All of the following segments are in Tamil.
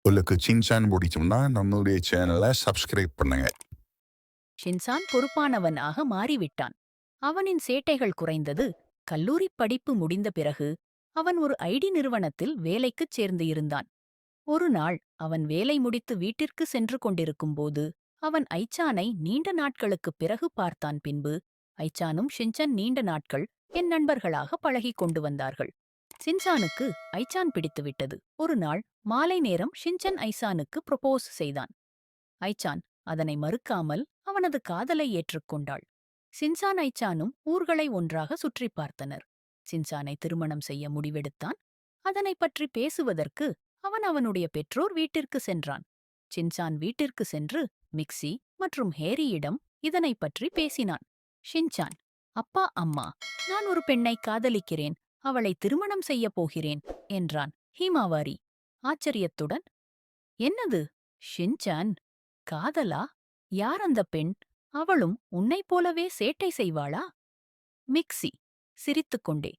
உங்களுக்கு சின்சான் பிடிக்கும்னா நம்மளுடைய சேனலை சப்ஸ்கிரைப் பண்ணுங்க. ஷின்சான் பொறுப்பானவனாக மாறிவிட்டான். அவனின் சேட்டைகள் குறைந்தது. கல்லூரிப் படிப்பு முடிந்த பிறகு அவன் ஒரு ஐடி நிறுவனத்தில் வேலைக்குச் சேர்ந்து இருந்தான். ஒரு நாள் அவன் வேலை முடித்து வீட்டிற்கு சென்று கொண்டிருக்கும்போது அவன் ஐச்சானை நீண்ட நாட்களுக்குப் பிறகு பார்த்தான். பின்பு ஐச்சானும் ஷின்சன் நீண்ட நாட்கள் என் நண்பர்களாக பழகிக் கொண்டு வந்தார்கள். ஷின்சானுக்கு ஐச்சான் பிடித்துவிட்டது. ஒரு நாள் மாலை நேரம் ஷின்சன் ஐசானுக்கு ப்ரொபோஸ் செய்தான். ஐச்சான் அதனை மறுக்காமல் அவனது காதலை ஏற்றுக்கொண்டாள். சின்சான் ஐச்சானும் ஊர்களை ஒன்றாக சுற்றிப் பார்த்தனர். சின்சானை திருமணம் செய்ய முடிவெடுத்தான். அதனைப் பற்றி பேசுவதற்கு அவன் அவனுடைய பெற்றோர் வீட்டிற்கு சென்றான். சின்சான் வீட்டிற்கு சென்று மிக்ஸி மற்றும் ஹேரியிடம் இதனைப் பற்றி பேசினான். ஷின்சான், அப்பா அம்மா, நான் ஒரு பெண்ணை காதலிக்கிறேன், அவளை திருமணம் செய்யப் போகிறேன் என்றான். ஹீமாவாரி ஆச்சரியத்துடன், என்னது ஷின்சான், காதலா? யார் அந்த பெண்? அவளும் உன்னைப் போலவே சேட்டை செய்வாளா? மிக்ஸி சிரித்துக்கொண்டே,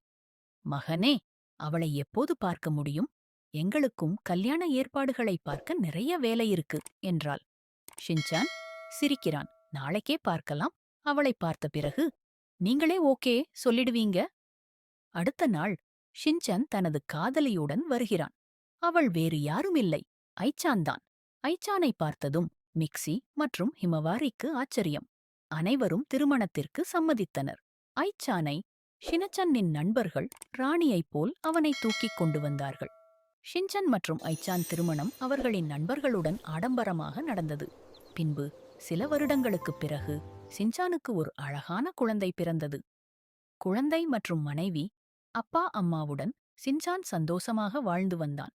மகனே, அவளை எப்போது பார்க்க முடியும்? எங்களுக்கும் கல்யாண ஏற்பாடுகளை பார்க்க நிறைய வேலை இருக்கு என்றாள். ஷின்சான் சிரிக்கிறான். நாளைக்கே பார்க்கலாம். அவளை பார்த்த பிறகு நீங்களே ஓகே சொல்லிடுவீங்க. அடுத்த நாள் ஷின்சான் தனது காதலியுடன் வருகிறான். அவள் வேறு யாருமில்லை, ஐச்சான்தான். ஐச்சானை பார்த்ததும் மிக்ஸி மற்றும் ஹிமவாரிக்கு ஆச்சரியம். அனைவரும் திருமணத்திற்கு சம்மதித்தனர். ஐச்சானை ஷினச்சனின் நண்பர்கள் ராணியைப் போல் அவனை தூக்கிக் கொண்டு வந்தார்கள். ஷின்சன் மற்றும் ஐச்சான் திருமணம் அவர்களின் நண்பர்களுடன் ஆடம்பரமாக நடந்தது. பின்பு சில வருடங்களுக்குப் பிறகு ஷின்சானுக்கு ஒரு அழகான குழந்தை பிறந்தது. குழந்தை மற்றும் மனைவி அப்பா அம்மாவுடன் ஷின்சான் சந்தோஷமாக வாழ்ந்து வந்தான்.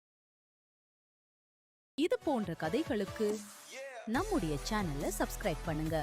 இது போன்ற கதைகளுக்கு நம்முடைய சேனலை சப்ஸ்கிரைப் பண்ணுங்க.